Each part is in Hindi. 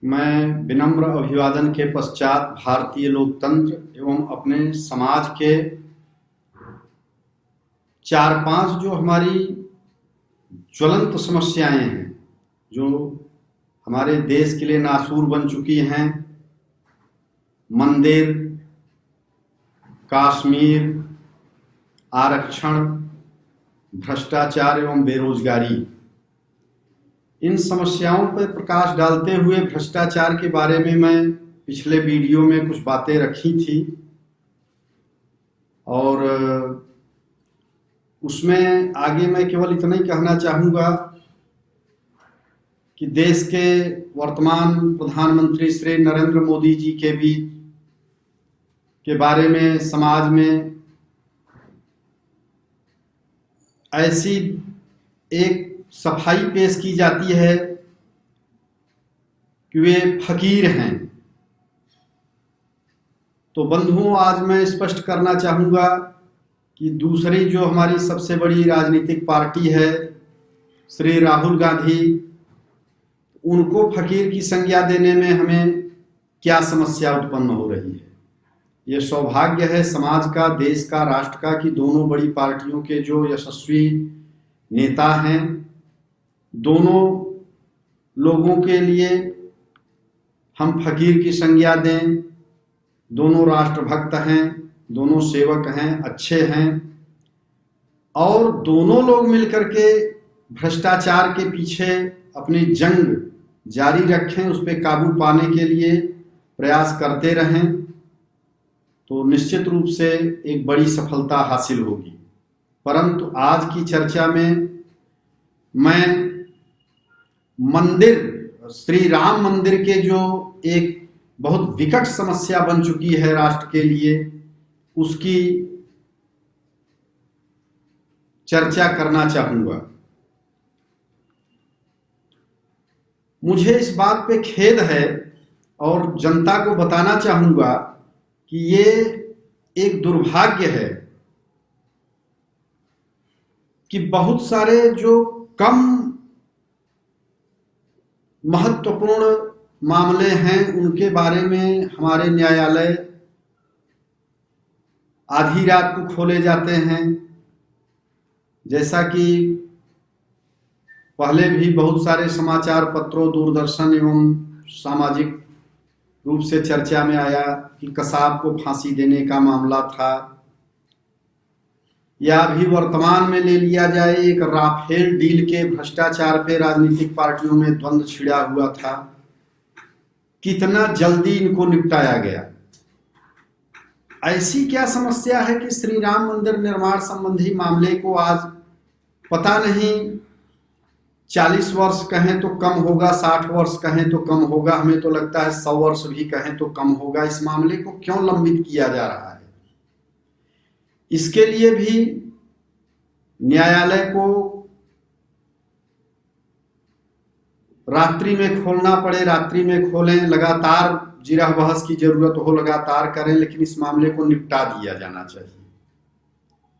मैं विनम्र अभिवादन के पश्चात भारतीय लोकतंत्र एवं अपने समाज के 4-5 जो हमारी ज्वलंत समस्याएं हैं, जो हमारे देश के लिए नासूर बन चुकी हैं, मंदिर, कश्मीर, आरक्षण, भ्रष्टाचार एवं बेरोजगारी, इन समस्याओं पर प्रकाश डालते हुए भ्रष्टाचार के बारे में मैं पिछले वीडियो में कुछ बातें रखी थी और उसमें आगे मैं केवल इतना ही कहना चाहूँगा कि देश के वर्तमान प्रधानमंत्री श्री नरेंद्र मोदी जी के बारे में समाज में ऐसी एक सफाई पेश की जाती है कि वे फकीर हैं। तो बंधुओं, आज मैं स्पष्ट करना चाहूँगा कि दूसरी जो हमारी सबसे बड़ी राजनीतिक पार्टी है श्री राहुल गांधी, उनको फकीर की संज्ञा देने में हमें क्या समस्या उत्पन्न हो रही है। ये सौभाग्य है समाज का, देश का, राष्ट्र का कि दोनों बड़ी पार्टियों के जो यशस्वी नेता हैं, दोनों लोगों के लिए हम फकीर की संज्ञा दें। दोनों राष्ट्रभक्त हैं, दोनों सेवक हैं, अच्छे हैं और दोनों लोग मिलकर के भ्रष्टाचार के पीछे अपनी जंग जारी रखें, उस पर काबू पाने के लिए प्रयास करते रहें, तो निश्चित रूप से एक बड़ी सफलता हासिल होगी। परंतु आज की चर्चा में मैं मंदिर, श्री राम मंदिर के जो एक बहुत विकट समस्या बन चुकी है राष्ट्र के लिए, उसकी चर्चा करना चाहूंगा। मुझे इस बात पे खेद है और जनता को बताना चाहूंगा कि ये एक दुर्भाग्य है कि बहुत सारे जो कम महत्वपूर्ण मामले हैं उनके बारे में हमारे न्यायालय आधी रात को खोले जाते हैं। जैसा कि पहले भी बहुत सारे समाचार पत्रों, दूरदर्शन एवं सामाजिक रूप से चर्चा में आया कि कसाब को फांसी देने का मामला था, या अभी वर्तमान में ले लिया जाए एक राफेल डील के भ्रष्टाचार पे राजनीतिक पार्टियों में द्वंद्व छिड़ा हुआ था, कितना जल्दी इनको निपटाया गया। ऐसी क्या समस्या है कि श्री राम मंदिर निर्माण संबंधी मामले को आज पता नहीं 40 वर्ष कहें तो कम होगा, 60 वर्ष कहें तो कम होगा, हमें तो लगता है 100 वर्ष भी कहें तो कम होगा, इस मामले को क्यों लंबित किया जा रहा है। इसके लिए भी न्यायालय को रात्रि में खोलना पड़े, रात्रि में खोलें, लगातार जिरह बहस की जरूरत हो लगातार करें, लेकिन इस मामले को निपटा दिया जाना चाहिए।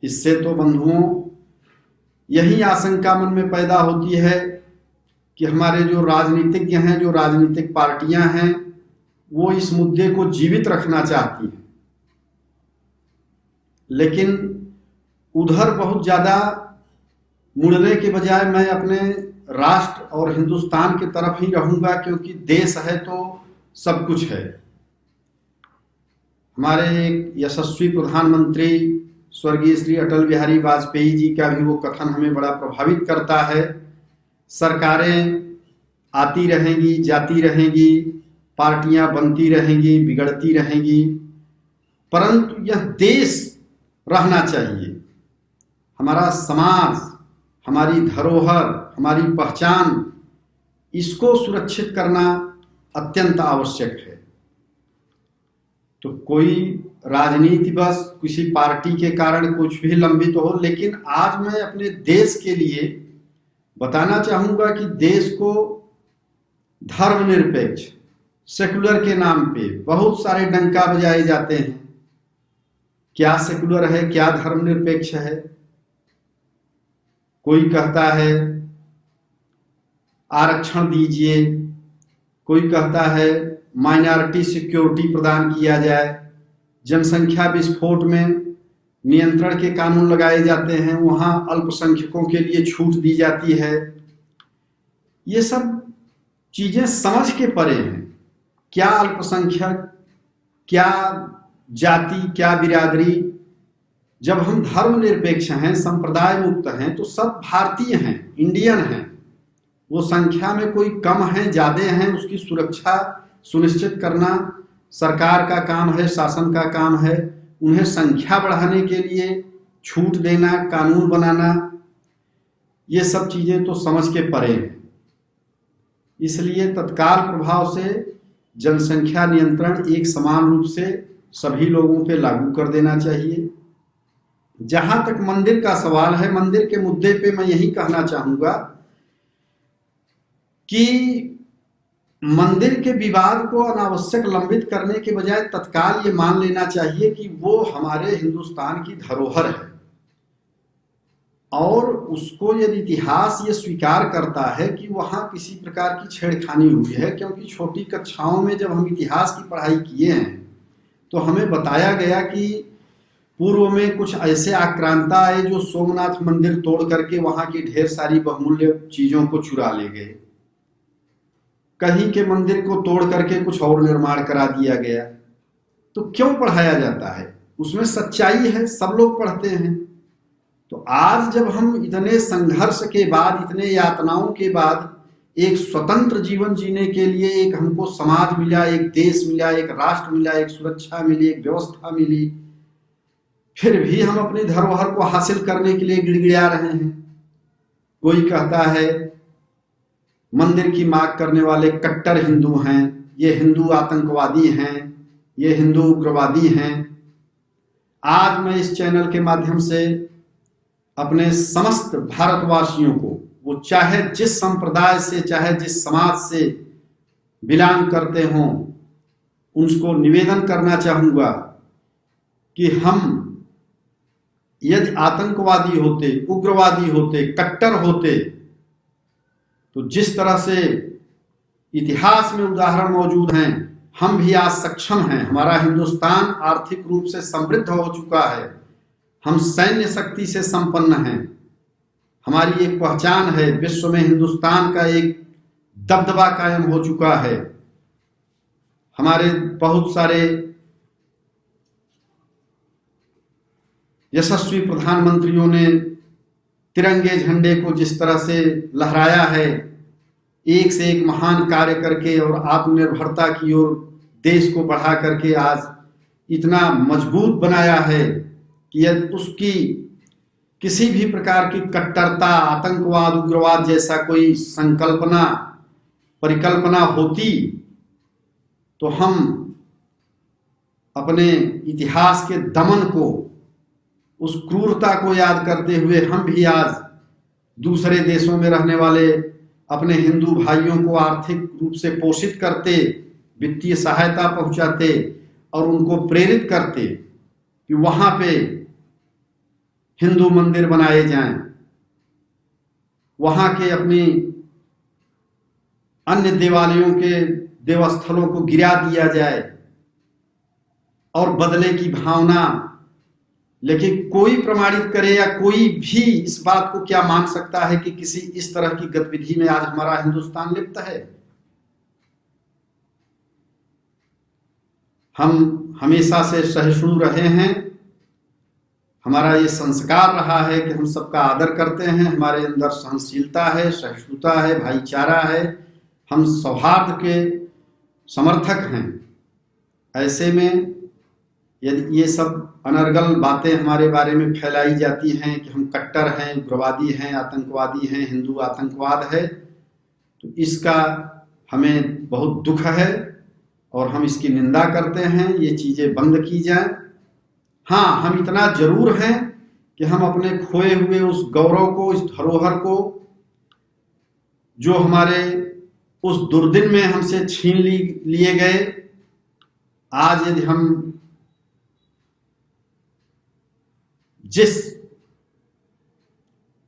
इससे तो बंधुओं यही आशंका मन में पैदा होती है कि हमारे जो राजनीतिज्ञ हैं, जो राजनीतिक पार्टियां हैं, वो इस मुद्दे को जीवित रखना चाहती हैं, लेकिन उधर बहुत ज्यादा मुड़ने के बजाय मैं अपने राष्ट्र और हिंदुस्तान की तरफ ही रहूंगा, क्योंकि देश है तो सब कुछ है। हमारे एक यशस्वी प्रधानमंत्री स्वर्गीय श्री अटल बिहारी वाजपेयी जी का भी वो कथन हमें बड़ा प्रभावित करता है। सरकारें आती रहेंगी, जाती रहेंगी, पार्टियां बनती रहेंगी, बिगड़ती रहेंगी, परंतु यह देश रहना चाहिए। हमारा समाज, हमारी धरोहर, हमारी पहचान, इसको सुरक्षित करना अत्यंत आवश्यक है। तो कोई राजनीति बस किसी पार्टी के कारण कुछ भी लंबित हो, लेकिन आज मैं अपने देश के लिए बताना चाहूंगा कि देश को धर्मनिरपेक्ष, सेकुलर के नाम पे बहुत सारे डंका बजाए जाते हैं। क्या सेकुलर है, क्या धर्मनिरपेक्ष है? कोई कहता है आरक्षण दीजिए, कोई कहता है माइनॉरिटी सिक्योरिटी प्रदान किया जाए, जनसंख्या विस्फोट में नियंत्रण के कानून लगाए जाते हैं, वहां अल्पसंख्यकों के लिए छूट दी जाती है। ये सब चीजें समझ के परे हैं। क्या अल्पसंख्यक, क्या जाति, क्या बिरादरी। जब हम धर्मनिरपेक्ष हैं, संप्रदाय मुक्त हैं, तो सब भारतीय हैं, इंडियन हैं। वो संख्या में कोई कम है, ज्यादा हैं, उसकी सुरक्षा सुनिश्चित करना सरकार का काम है, शासन का काम है। उन्हें संख्या बढ़ाने के लिए छूट देना, कानून बनाना, ये सब चीजें तो समझ के परे हैं। इसलिए तत्काल प्रभाव से जनसंख्या नियंत्रण एक समान रूप से सभी लोगों पे लागू कर देना चाहिए। जहां तक मंदिर का सवाल है, मंदिर के मुद्दे पे मैं यही कहना चाहूंगा कि मंदिर के विवाद को अनावश्यक लंबित करने के बजाय तत्काल ये मान लेना चाहिए कि वो हमारे हिंदुस्तान की धरोहर है, और उसको यदि इतिहास ये स्वीकार करता है कि वहां किसी प्रकार की छेड़खानी हुई है, क्योंकि छोटी कक्षाओं में जब हम इतिहास की पढ़ाई किए हैं तो हमें बताया गया कि पूर्व में कुछ ऐसे आक्रांता आए जो सोमनाथ मंदिर तोड़ करके वहां की ढेर सारी बहुमूल्य चीजों को चुरा ले गए। कहीं के मंदिर को तोड़ करके कुछ और निर्माण करा दिया गया। तो क्यों पढ़ाया जाता है? उसमें सच्चाई है, सब लोग पढ़ते हैं। तो आज जब हम इतने संघर्ष के बाद, इतने यातनाओं के बाद एक स्वतंत्र जीवन जीने के लिए एक हमको समाज मिला, एक देश मिला, एक राष्ट्र मिला, एक सुरक्षा मिली, एक व्यवस्था मिली, फिर भी हम अपनी धरोहर को हासिल करने के लिए गिड़गिड़ा रहे हैं। कोई कहता है मंदिर की मांग करने वाले कट्टर हिंदू हैं, ये हिंदू आतंकवादी हैं, ये हिंदू उग्रवादी हैं। आज मैं इस चैनल के माध्यम से अपने समस्त भारतवासियों को, वो चाहे जिस संप्रदाय से, चाहे जिस समाज से बिलोंग करते हों, उनको निवेदन करना चाहूंगा कि हम यदि आतंकवादी होते, उग्रवादी होते, कट्टर होते, तो जिस तरह से इतिहास में उदाहरण मौजूद हैं, हम भी आज सक्षम हैं। हमारा हिंदुस्तान आर्थिक रूप से समृद्ध हो चुका है, हम सैन्य शक्ति से संपन्न हैं, हमारी एक पहचान है, विश्व में हिंदुस्तान का एक दबदबा कायम हो चुका है। हमारे बहुत सारे यशस्वी प्रधानमंत्रियों ने तिरंगे झंडे को जिस तरह से लहराया है, एक से एक महान कार्य करके और आत्मनिर्भरता की ओर देश को बढ़ा करके आज इतना मजबूत बनाया है कि यदि उसकी किसी भी प्रकार की कट्टरता, आतंकवाद, उग्रवाद जैसा कोई संकल्पना, परिकल्पना होती, तो हम अपने इतिहास के दमन को, उस क्रूरता को याद करते हुए हम भी आज दूसरे देशों में रहने वाले अपने हिंदू भाइयों को आर्थिक रूप से पोषित करते, वित्तीय सहायता पहुंचाते और उनको प्रेरित करते कि वहां पे हिंदू मंदिर बनाए जाएं, वहां के अपनी अन्य देवालयों के देवस्थलों को गिरा दिया जाए और बदले की भावना। लेकिन कोई प्रमाणित करे या कोई भी इस बात को क्या मान सकता है कि किसी इस तरह की गतिविधि में आज हमारा हिंदुस्तान लिप्त है? हम हमेशा से सहिष्णु रहे हैं, हमारा ये संस्कार रहा है कि हम सबका आदर करते हैं, हमारे अंदर सहनशीलता है, सहिष्णुता है, भाईचारा है, हम सौहार्द के समर्थक हैं। ऐसे में यदि ये सब अनर्गल बातें हमारे बारे में फैलाई जाती हैं कि हम कट्टर हैं, उग्रवादी हैं, आतंकवादी हैं, हिंदू आतंकवाद है, तो इसका हमें बहुत दुख है और हम इसकी निंदा करते हैं। ये चीजें बंद की जाएं। हाँ, हम इतना जरूर हैं कि हम अपने खोए हुए उस गौरव को, इस धरोहर को, जो हमारे उस दुर्दिन में हमसे छीन लिए गए, आज यदि हम जिस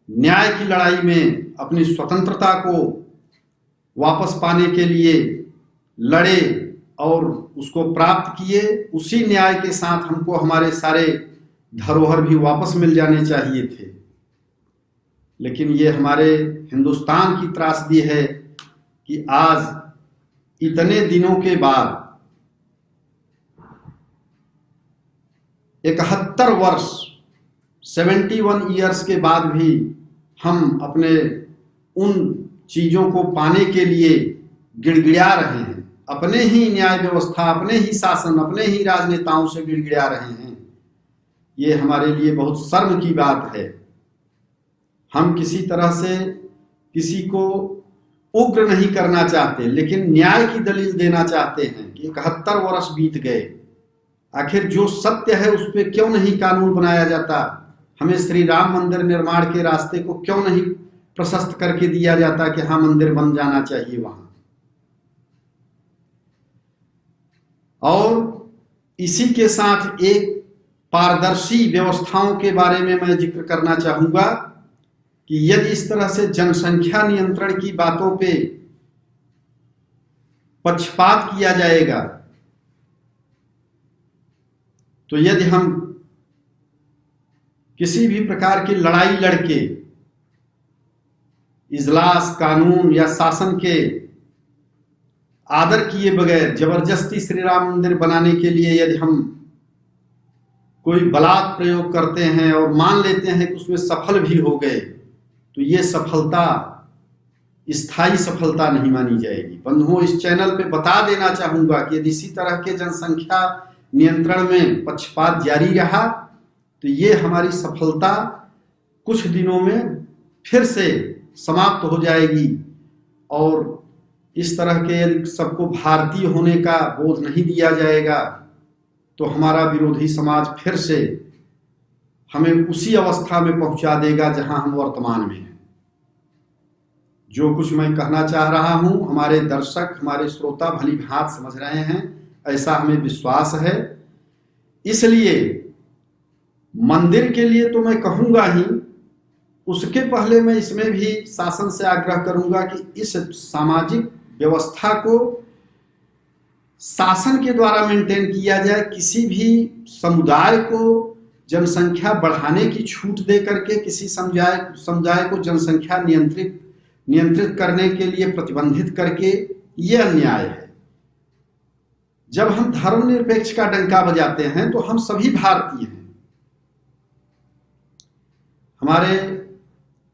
न्याय की लड़ाई में अपनी स्वतंत्रता को वापस पाने के लिए लड़े और उसको प्राप्त किए, उसी न्याय के साथ हमको हमारे सारे धरोहर भी वापस मिल जाने चाहिए थे। लेकिन ये हमारे हिंदुस्तान की त्रासदी है कि आज इतने दिनों के बाद 71 वर्ष 71 ईयर्स के बाद भी हम अपने उन चीजों को पाने के लिए गिड़गिड़ा रहे हैं, अपने ही न्याय व्यवस्था, अपने ही शासन, अपने ही राजनेताओं से गिड़गिड़ा रहे हैं। ये हमारे लिए बहुत शर्म की बात है। हम किसी तरह से किसी को उग्र नहीं करना चाहते, लेकिन न्याय की दलील देना चाहते हैं कि 71 वर्ष बीत गए, आखिर जो सत्य है उस पर क्यों नहीं कानून बनाया जाता? हमें श्री राम मंदिर निर्माण के रास्ते को क्यों नहीं प्रशस्त करके दिया जाता कि हाँ मंदिर बन जाना चाहिए वहां? और इसी के साथ एक पारदर्शी व्यवस्थाओं के बारे में मैं जिक्र करना चाहूंगा कि यदि इस तरह से जनसंख्या नियंत्रण की बातों पे पक्षपात किया जाएगा, तो यदि हम किसी भी प्रकार की लड़ाई लड़के इजलास, कानून या शासन के आदर किए बगैर जबरदस्ती श्री राम मंदिर बनाने के लिए यदि हम कोई बलात् प्रयोग करते हैं और मान लेते हैं कि उसमें सफल भी हो गए, तो ये सफलता स्थायी सफलता नहीं मानी जाएगी। बंधुओं, इस चैनल पे बता देना चाहूंगा कि यदि इसी तरह के जनसंख्या नियंत्रण में पक्षपात जारी रहा तो ये हमारी सफलता कुछ दिनों में फिर से समाप्त हो जाएगी। और इस तरह के यदि सबको भारतीय होने का बोध नहीं दिया जाएगा तो हमारा विरोधी समाज फिर से हमें उसी अवस्था में पहुंचा देगा जहां हम वर्तमान में हैं। जो कुछ मैं कहना चाह रहा हूं, हमारे दर्शक, हमारे श्रोता भली भांति समझ रहे हैं, ऐसा हमें विश्वास है। इसलिए मंदिर के लिए तो मैं कहूंगा ही, उसके पहले मैं इसमें भी शासन से आग्रह करूंगा कि इस सामाजिक व्यवस्था को शासन के द्वारा मेंटेन किया जाए। किसी भी समुदाय को जनसंख्या बढ़ाने की छूट दे करके किसी समुदाय को जनसंख्या नियंत्रित करने के लिए प्रतिबंधित करके, ये अन्याय है। जब हम धर्मनिरपेक्ष का डंका बजाते हैं तो हम सभी भारतीय हैं। हमारे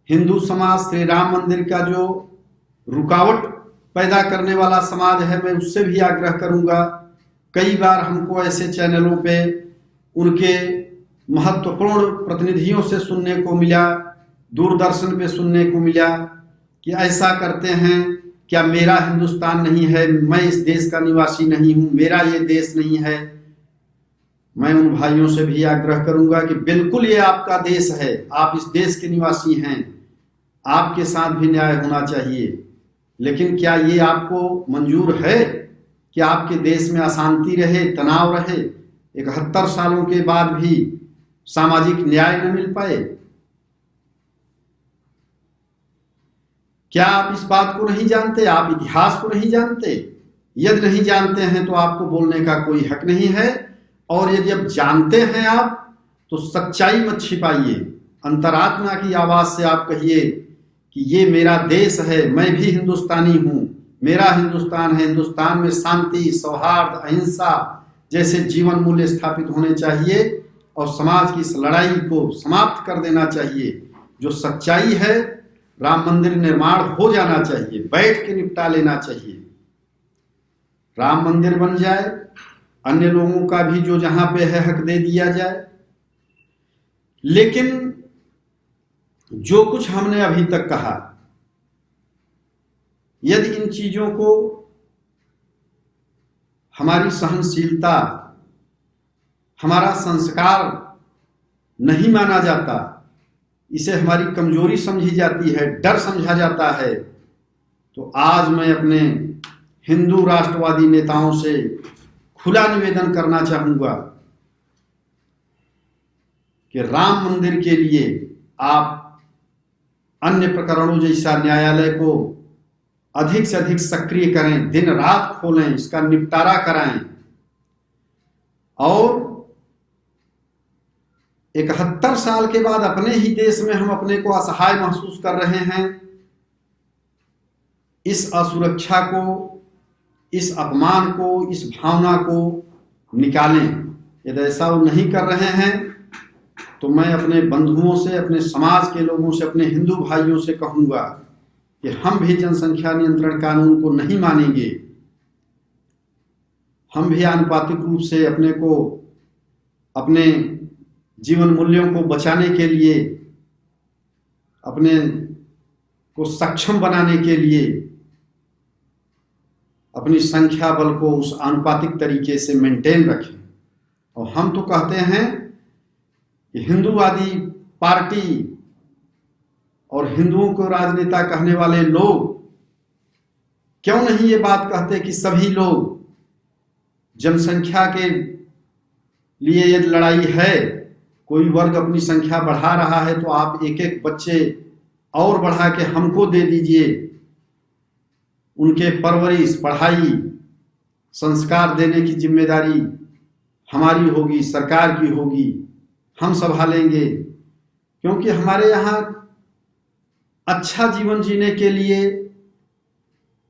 हिंदू समाज श्री राम मंदिर का जो रुकावट पैदा करने वाला समाज है, मैं उससे भी आग्रह करूंगा। कई बार हमको ऐसे चैनलों पे उनके महत्वपूर्ण प्रतिनिधियों से सुनने को मिला, दूरदर्शन पे सुनने को मिला कि ऐसा करते हैं, क्या मेरा हिंदुस्तान नहीं है, मैं इस देश का निवासी नहीं हूं, मेरा ये देश नहीं है। मैं उन भाइयों से भी आग्रह करूंगा कि बिल्कुल ये आपका देश है, आप इस देश के निवासी हैं, आपके साथ भी न्याय होना चाहिए। लेकिन क्या ये आपको मंजूर है कि आपके देश में अशांति रहे, तनाव रहे, 71 सालों के बाद भी सामाजिक न्याय न मिल पाए? क्या आप इस बात को नहीं जानते? आप इतिहास को नहीं जानते? यदि नहीं जानते हैं तो आपको बोलने का कोई हक नहीं है। और यदि अब जानते हैं आप, तो सच्चाई मत छिपाइए, अंतरात्मा की आवाज से आप कहिए कि ये मेरा देश है, मैं भी हिंदुस्तानी हूं, मेरा हिंदुस्तान है, हिंदुस्तान में शांति, सौहार्द, अहिंसा जैसे जीवन मूल्य स्थापित होने चाहिए और समाज की इस लड़ाई को समाप्त कर देना चाहिए। जो सच्चाई है, राम मंदिर निर्माण हो जाना चाहिए, बैठ के निपटा लेना चाहिए। राम मंदिर बन जाए, अन्य लोगों का भी जो जहां पे है हक दे दिया जाए। लेकिन जो कुछ हमने अभी तक कहा, यदि इन चीजों को हमारी सहनशीलता, हमारा संस्कार नहीं माना जाता, इसे हमारी कमजोरी समझी जाती है, डर समझा जाता है, तो आज मैं अपने हिंदू राष्ट्रवादी नेताओं से खुला निवेदन करना चाहूंगा कि राम मंदिर के लिए आप अन्य प्रकरणों जैसा न्यायालय को अधिक से अधिक सक्रिय करें, दिन रात खोलें, इसका निपटारा कराएं। और 71 साल के बाद अपने ही देश में हम अपने को असहाय महसूस कर रहे हैं। इस असुरक्षा को, इस अपमान को, इस भावना को निकालें। यदि ऐसा वो नहीं कर रहे हैं तो मैं अपने बंधुओं से, अपने समाज के लोगों से, अपने हिंदू भाइयों से कहूंगा कि हम भी जनसंख्या नियंत्रण कानून को नहीं मानेंगे। हम भी आनुपातिक रूप से अपने को, अपने जीवन मूल्यों को बचाने के लिए, अपने को सक्षम बनाने के लिए अपनी संख्या बल को उस आनुपातिक तरीके से मेंटेन रखें। और हम तो कहते हैं कि हिंदूवादी पार्टी और हिंदुओं को राजनेता कहने वाले लोग क्यों नहीं ये बात कहते कि सभी लोग, जनसंख्या के लिए ये लड़ाई है, कोई वर्ग अपनी संख्या बढ़ा रहा है तो आप एक एक बच्चे और बढ़ा के हमको दे दीजिए, उनके परवरिश, पढ़ाई, संस्कार देने की जिम्मेदारी हमारी होगी, सरकार की होगी, हम संभालेंगे। क्योंकि हमारे यहाँ अच्छा जीवन जीने के लिए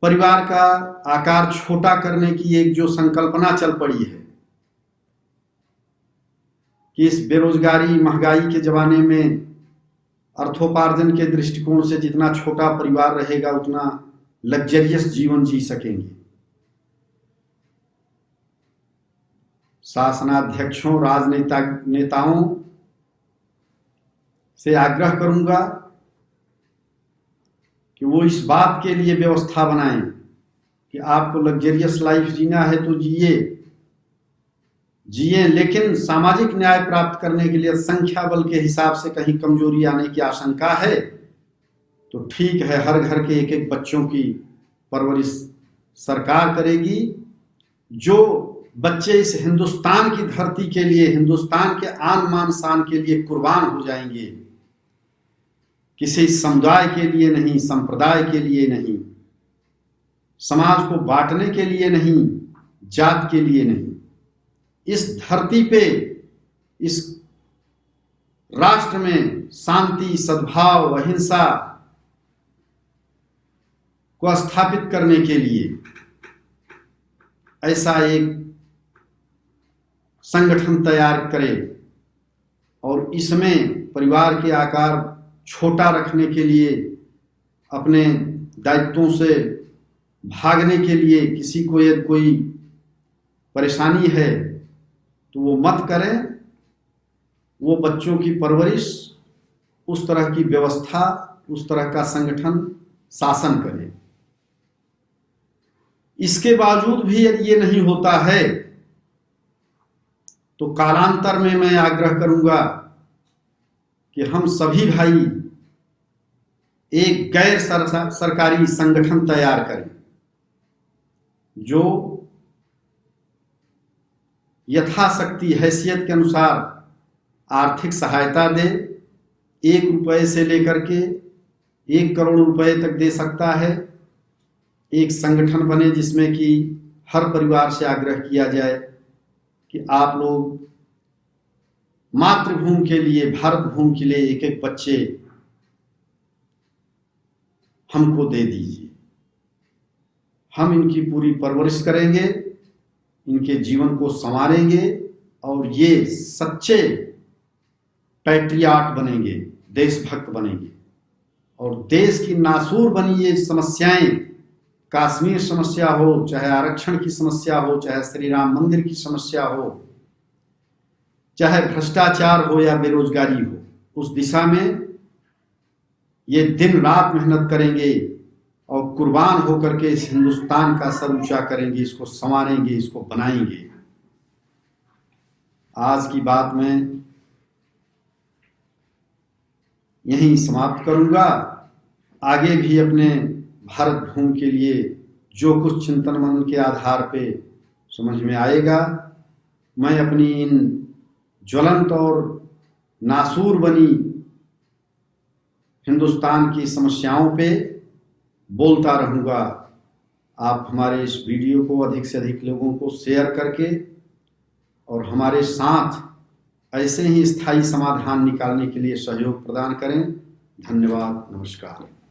परिवार का आकार छोटा करने की एक जो संकल्पना चल पड़ी है कि इस बेरोजगारी, महंगाई के जमाने में अर्थोपार्जन के दृष्टिकोण से जितना छोटा परिवार रहेगा उतना लग्जरियस जीवन जी सकेंगे। शासनाध्यक्षों, नेताओं से आग्रह करूंगा कि वो इस बात के लिए व्यवस्था बनाएं कि आपको लग्जरियस लाइफ जीना है तो जिए, लेकिन सामाजिक न्याय प्राप्त करने के लिए संख्या बल के हिसाब से कहीं कमजोरी आने की आशंका है तो ठीक है, हर घर के एक एक बच्चों की परवरिश सरकार करेगी। जो बच्चे इस हिंदुस्तान की धरती के लिए, हिंदुस्तान के आन मान शान के लिए कुर्बान हो जाएंगे, किसी समुदाय के लिए नहीं, संप्रदाय के लिए नहीं, समाज को बांटने के लिए नहीं, जात के लिए नहीं, इस धरती पे, इस राष्ट्र में शांति, सद्भाव, अहिंसा को स्थापित करने के लिए ऐसा एक संगठन तैयार करे और इसमें परिवार के आकार छोटा रखने के लिए, अपने दायित्वों से भागने के लिए किसी को यदि कोई परेशानी है तो वो मत करें। वो बच्चों की परवरिश, उस तरह की व्यवस्था, उस तरह का संगठन शासन करे। इसके बावजूद भी यदि ये नहीं होता है तो कालांतर में मैं आग्रह करूंगा कि हम सभी भाई एक गैर सरकारी संगठन तैयार करें जो यथाशक्ति हैसियत के अनुसार आर्थिक सहायता दे। 1 रुपये से लेकर के 1 करोड़ रुपए तक दे सकता है। एक संगठन बने जिसमें कि हर परिवार से आग्रह किया जाए कि आप लोग मातृभूमि के लिए, भारत भूमि के लिए एक एक बच्चे हमको दे दीजिए, हम इनकी पूरी परवरिश करेंगे, इनके जीवन को संवारेंगे और ये सच्चे पैट्रियाट बनेंगे, देशभक्त बनेंगे। और देश की नासूर बनी ये समस्याएं, कश्मीर समस्या हो, चाहे आरक्षण की समस्या हो, चाहे श्री राम मंदिर की समस्या हो, चाहे भ्रष्टाचार हो या बेरोजगारी हो, उस दिशा में ये दिन रात मेहनत करेंगे और कुर्बान होकर के इस हिंदुस्तान का सर ऊंचा करेंगे, इसको संवारेंगे, इसको बनाएंगे। आज की बात मैं यहीं समाप्त करूंगा। आगे भी अपने भारत भूमि के लिए जो कुछ चिंतन मनन के आधार पे समझ में आएगा, मैं अपनी इन ज्वलंत और नासूर बनी हिंदुस्तान की समस्याओं पे बोलता रहूँगा। आप हमारे इस वीडियो को अधिक से अधिक लोगों को शेयर करके और हमारे साथ ऐसे ही स्थायी समाधान निकालने के लिए सहयोग प्रदान करें। धन्यवाद, नमस्कार।